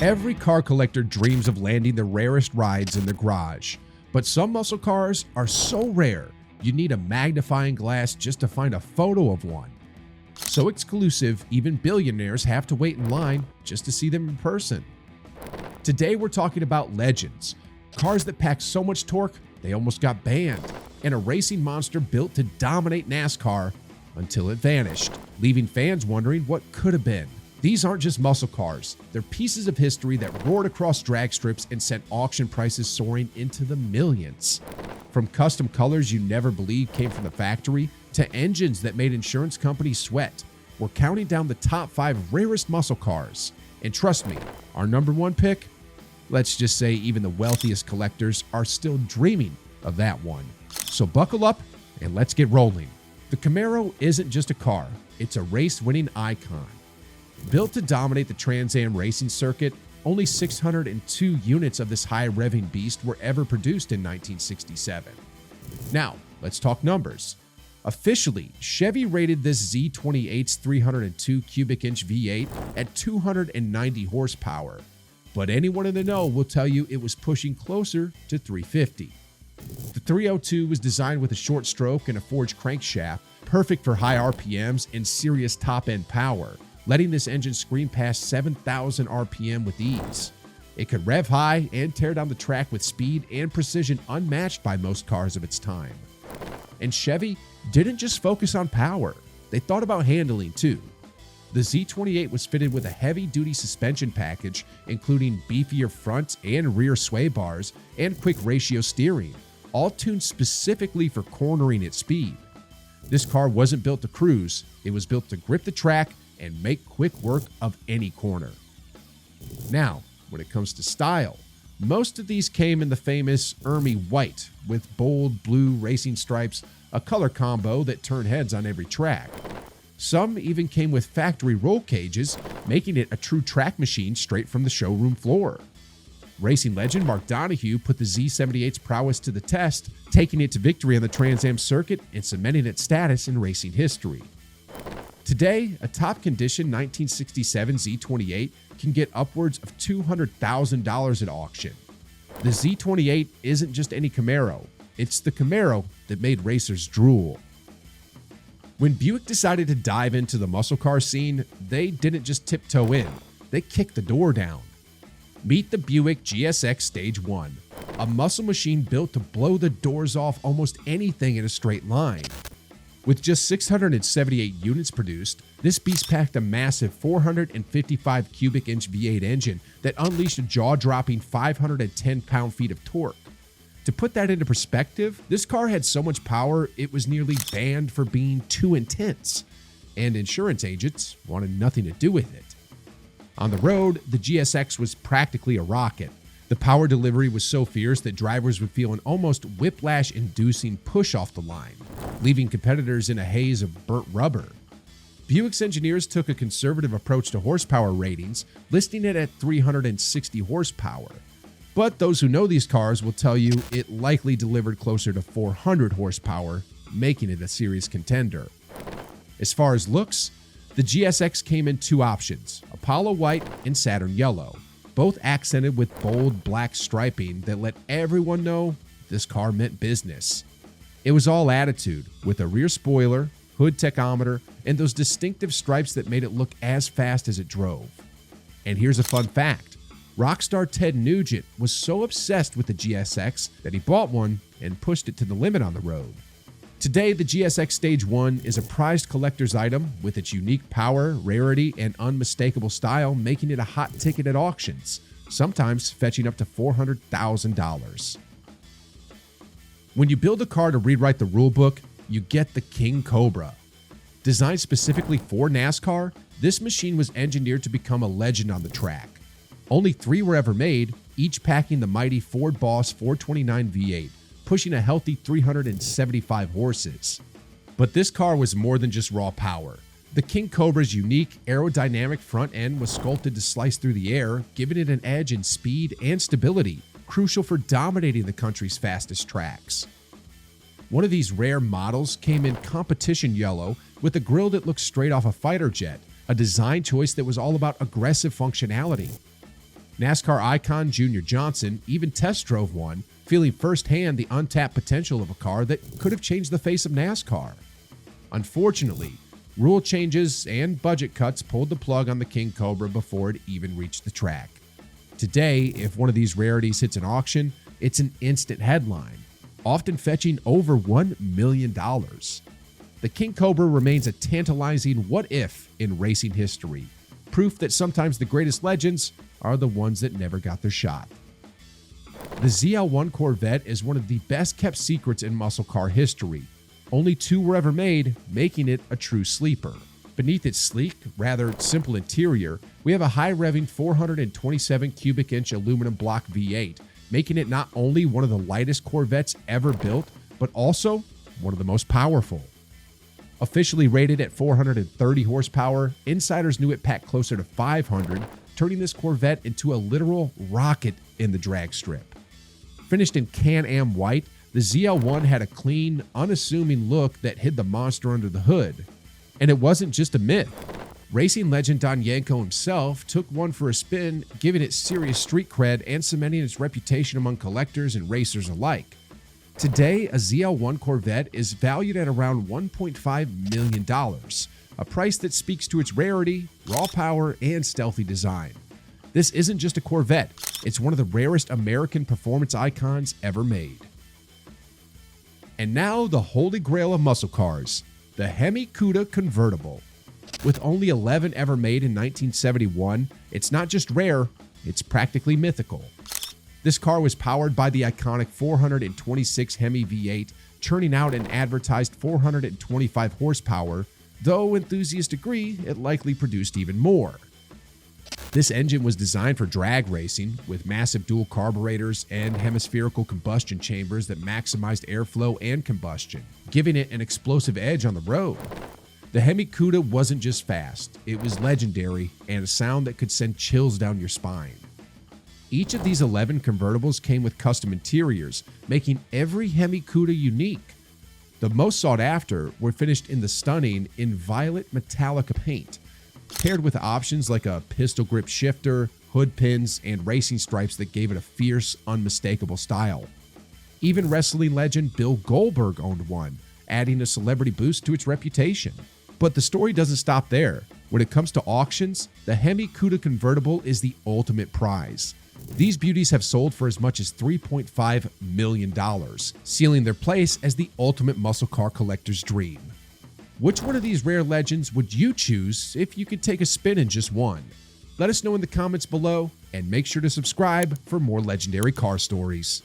Every car collector dreams of landing the rarest rides in their garage, but some muscle cars are so rare you need a magnifying glass just to find a photo of one. So exclusive, even billionaires have to wait in line just to see them in person. Today we're talking about legends, cars that pack so much torque they almost got banned, and a racing monster built to dominate NASCAR until it vanished, leaving fans wondering what could have been. These aren't just muscle cars, they're pieces of history that roared across drag strips and sent auction prices soaring into the millions. From custom colors you never believed came from the factory, to engines that made insurance companies sweat, we're counting down the top 5 rarest muscle cars. And trust me, our number 1 pick? Let's just say even the wealthiest collectors are still dreaming of that one. So buckle up and let's get rolling. The Camaro isn't just a car, it's a race-winning icon. Built to dominate the Trans Am racing circuit, only 602 units of this high-revving beast were ever produced in 1967. Now, let's talk numbers. Officially, Chevy rated this Z28's 302 cubic inch V8 at 290 horsepower, but anyone in the know will tell you it was pushing closer to 350. The 302 was designed with a short stroke and a forged crankshaft, perfect for high RPMs and serious top-end power, letting this engine scream past 7,000 RPM with ease. It could rev high and tear down the track with speed and precision unmatched by most cars of its time. And Chevy didn't just focus on power, they thought about handling too. The Z28 was fitted with a heavy-duty suspension package, including beefier front and rear sway bars and quick ratio steering, all tuned specifically for cornering at speed. This car wasn't built to cruise, it was built to grip the track and make quick work of any corner. Now, when it comes to style, most of these came in the famous Ermy white with bold blue racing stripes, a color combo that turned heads on every track. Some even came with factory roll cages, making it a true track machine straight from the showroom floor. Racing legend Mark Donohue put the Z78's prowess to the test, taking it to victory on the Trans Am circuit and cementing its status in racing history. Today, a top condition 1967 Z28 can get upwards of $200,000 at auction. The Z28 isn't just any Camaro, it's the Camaro that made racers drool. When Buick decided to dive into the muscle car scene, they didn't just tiptoe in, they kicked the door down. Meet the Buick GSX Stage 1, a muscle machine built to blow the doors off almost anything in a straight line. With just 678 units produced, this beast packed a massive 455 cubic inch V8 engine that unleashed a jaw-dropping 510 pound-feet of torque. To put that into perspective, this car had so much power it was nearly banned for being too intense, and insurance agents wanted nothing to do with it. On the road, the GSX was practically a rocket. The power delivery was so fierce that drivers would feel an almost whiplash-inducing push off the line, leaving competitors in a haze of burnt rubber. Buick's engineers took a conservative approach to horsepower ratings, listing it at 360 horsepower. But those who know these cars will tell you it likely delivered closer to 400 horsepower, making it a serious contender. As far as looks, the GSX came in 2 options, Apollo White and Saturn Yellow, both accented with bold black striping that let everyone know this car meant business. It was all attitude, with a rear spoiler, hood tachometer, and those distinctive stripes that made it look as fast as it drove. And here's a fun fact. Rockstar Ted Nugent was so obsessed with the GSX that he bought one and pushed it to the limit on the road. Today, the GSX Stage 1 is a prized collector's item with its unique power, rarity, and unmistakable style, making it a hot ticket at auctions, sometimes fetching up to $400,000. When you build a car to rewrite the rulebook, you get the King Cobra. Designed specifically for NASCAR, this machine was engineered to become a legend on the track. Only 3 were ever made, each packing the mighty Ford Boss 429 V8, pushing a healthy 375 horses. But this car was more than just raw power. The King Cobra's unique aerodynamic front end was sculpted to slice through the air, giving it an edge in speed and stability, crucial for dominating the country's fastest tracks. One of these rare models came in competition yellow with a grille that looked straight off a fighter jet, a design choice that was all about aggressive functionality. NASCAR icon Junior Johnson even test drove one, feeling firsthand the untapped potential of a car that could have changed the face of NASCAR. Unfortunately, rule changes and budget cuts pulled the plug on the King Cobra before it even reached the track. Today, if one of these rarities hits an auction, it's an instant headline, often fetching over $1 million. The King Cobra remains a tantalizing what-if in racing history, proof that sometimes the greatest legends are the ones that never got their shot. The ZL1 Corvette is one of the best-kept secrets in muscle car history. Only 2 were ever made, making it a true sleeper. Beneath its sleek, rather simple interior, we have a high-revving 427 cubic inch aluminum block V8, making it not only one of the lightest Corvettes ever built, but also one of the most powerful. Officially rated at 430 horsepower, insiders knew it packed closer to 500, turning this Corvette into a literal rocket in the drag strip. Finished in Can-Am white, the ZL1 had a clean, unassuming look that hid the monster under the hood. And it wasn't just a myth. Racing legend Don Yanko himself took one for a spin, giving it serious street cred and cementing its reputation among collectors and racers alike. Today, a ZL1 Corvette is valued at around $1.5 million, a price that speaks to its rarity, raw power, and stealthy design. This isn't just a Corvette, it's one of the rarest American performance icons ever made. And now the holy grail of muscle cars, the Hemi Cuda convertible. With only 11 ever made in 1971, it's not just rare, it's practically mythical. This car was powered by the iconic 426 Hemi V8, churning out an advertised 425 horsepower, though enthusiasts agree it likely produced even more. This engine was designed for drag racing, with massive dual carburetors and hemispherical combustion chambers that maximized airflow and combustion, giving it an explosive edge on the road. The Hemi Cuda wasn't just fast, it was legendary and a sound that could send chills down your spine. Each of these 11 convertibles came with custom interiors, making every Hemi Cuda unique. The most sought after were finished in the stunning in violet metallic paint, paired with options like a pistol grip shifter, hood pins, and racing stripes that gave it a fierce, unmistakable style. Even wrestling legend Bill Goldberg owned one, adding a celebrity boost to its reputation. But the story doesn't stop there. When it comes to auctions, the Hemi Cuda convertible is the ultimate prize. These beauties have sold for as much as $3.5 million, sealing their place as the ultimate muscle car collector's dream. Which one of these rare legends would you choose if you could take a spin in just one? Let us know in the comments below, and make sure to subscribe for more legendary car stories.